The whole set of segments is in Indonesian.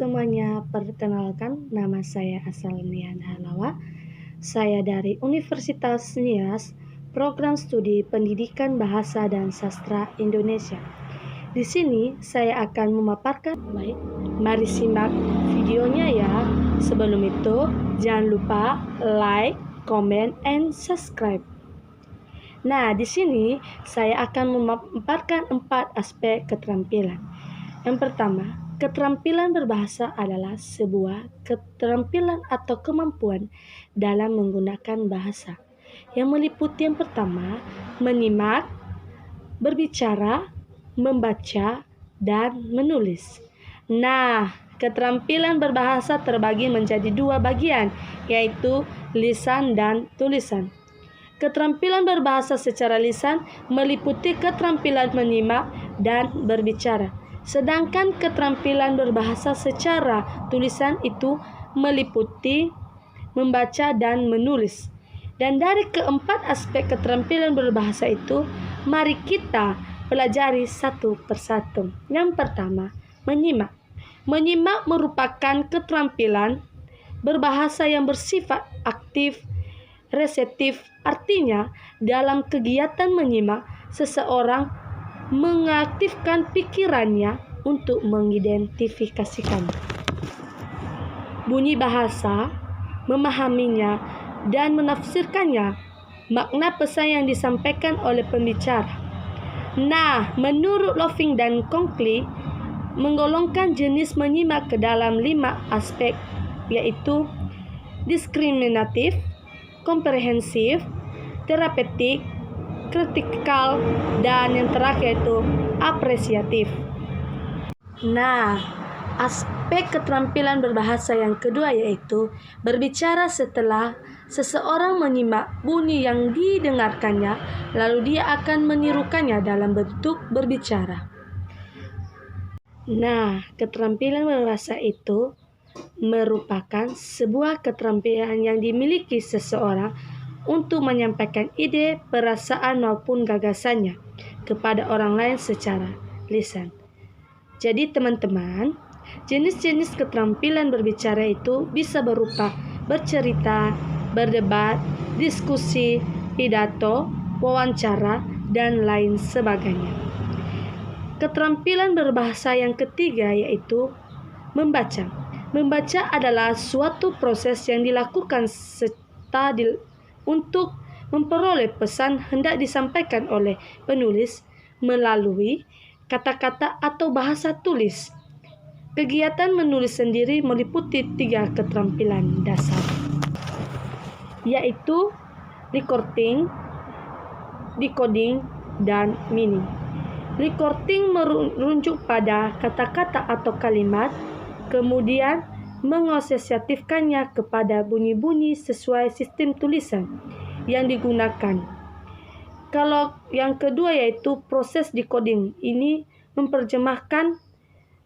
semuanya, perkenalkan nama saya Asalnian Halawa. Saya dari Universitas Nias, Program Studi Pendidikan Bahasa dan Sastra Indonesia. Di sini saya akan memaparkan. Baik, mari simak videonya ya. Sebelum itu, jangan lupa like, comment, and subscribe. Nah, di sini saya akan memaparkan 4 aspek keterampilan. Yang pertama, keterampilan berbahasa adalah sebuah keterampilan atau kemampuan dalam menggunakan bahasa yang meliputi yang pertama, menyimak, berbicara, membaca, dan menulis. Nah, keterampilan berbahasa terbagi menjadi 2 bagian, yaitu lisan dan tulisan. Keterampilan berbahasa secara lisan meliputi keterampilan menyimak dan berbicara. Sedangkan keterampilan berbahasa secara tulisan itu meliputi membaca dan menulis. Dan dari keempat aspek keterampilan berbahasa itu, mari kita pelajari satu persatu. Yang pertama, menyimak. Menyimak merupakan keterampilan berbahasa yang bersifat aktif, reseptif, artinya dalam kegiatan menyimak, seseorang mengaktifkan pikirannya untuk mengidentifikasikan bunyi bahasa, memahaminya, dan menafsirkannya, makna pesan yang disampaikan oleh pembicara. Nah, menurut Loving dan Conkle, menggolongkan jenis menyimak ke dalam 5 aspek, yaitu diskriminatif, komprehensif, terapeutik, kritikal, dan yang terakhir itu apresiatif. Nah, aspek keterampilan berbahasa yang kedua yaitu berbicara setelah seseorang menyimak bunyi yang didengarkannya, lalu dia akan menirukannya dalam bentuk berbicara. Nah, keterampilan berbahasa itu merupakan sebuah keterampilan yang dimiliki seseorang untuk menyampaikan ide, perasaan maupun gagasannya kepada orang lain secara lisan. Jadi teman-teman, jenis-jenis keterampilan berbicara itu bisa berupa bercerita, berdebat, diskusi, pidato, wawancara, dan lain sebagainya. Keterampilan berbahasa yang ketiga yaitu membaca. Membaca adalah suatu proses yang dilakukan untuk memperoleh pesan hendak disampaikan oleh penulis melalui kata-kata atau bahasa tulis. Kegiatan menulis sendiri meliputi 3 keterampilan dasar, yaitu recording, decoding, dan meaning. Recording merujuk pada kata-kata atau kalimat, kemudian mengasosiatifkannya kepada bunyi-bunyi sesuai sistem tulisan yang digunakan. Kalau yang kedua yaitu proses decoding, ini memperjemahkan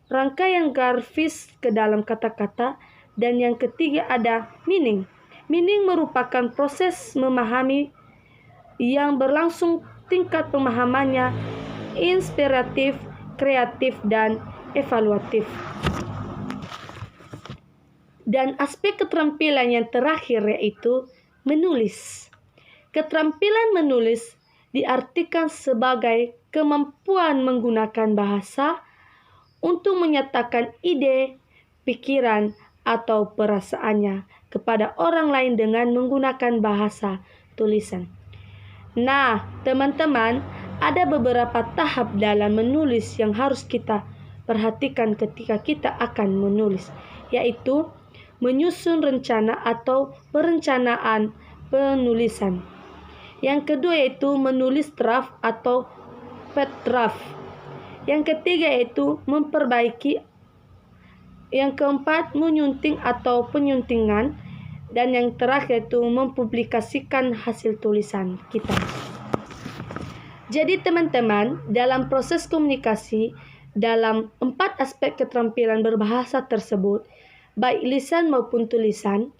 rangkaian grafis ke dalam kata-kata, dan yang ketiga ada meaning. Meaning merupakan proses memahami yang berlangsung tingkat pemahamannya inspiratif, kreatif, dan evaluatif. Dan aspek keterampilan yang terakhir yaitu menulis. Keterampilan menulis diartikan sebagai kemampuan menggunakan bahasa untuk menyatakan ide, pikiran, atau perasaannya kepada orang lain dengan menggunakan bahasa tulisan. Nah, teman-teman, ada beberapa tahap dalam menulis yang harus kita perhatikan ketika kita akan menulis, yaitu menyusun rencana atau perencanaan penulisan. Yang kedua yaitu menulis draft atau pet draft. Yang ketiga yaitu memperbaiki. Yang keempat menyunting atau penyuntingan. Dan yang terakhir yaitu mempublikasikan hasil tulisan kita. Jadi teman-teman, dalam proses komunikasi, dalam 4 aspek keterampilan berbahasa tersebut, baik lisan maupun tulisan,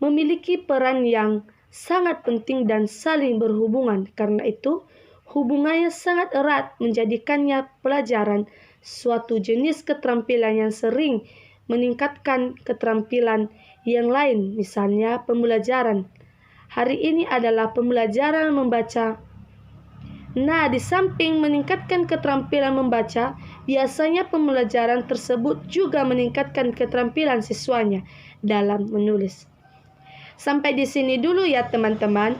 memiliki peran yang sangat penting dan saling berhubungan. Karena itu, hubungannya sangat erat menjadikannya pelajaran suatu jenis keterampilan yang sering meningkatkan keterampilan yang lain, misalnya pembelajaran. Hari ini adalah pembelajaran membaca. Nah, di samping meningkatkan keterampilan membaca, biasanya pembelajaran tersebut juga meningkatkan keterampilan siswanya dalam menulis. Sampai di sini dulu ya teman-teman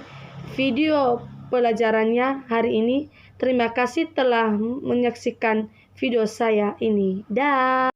video pelajarannya hari ini. Terima kasih telah menyaksikan video saya ini. Dah.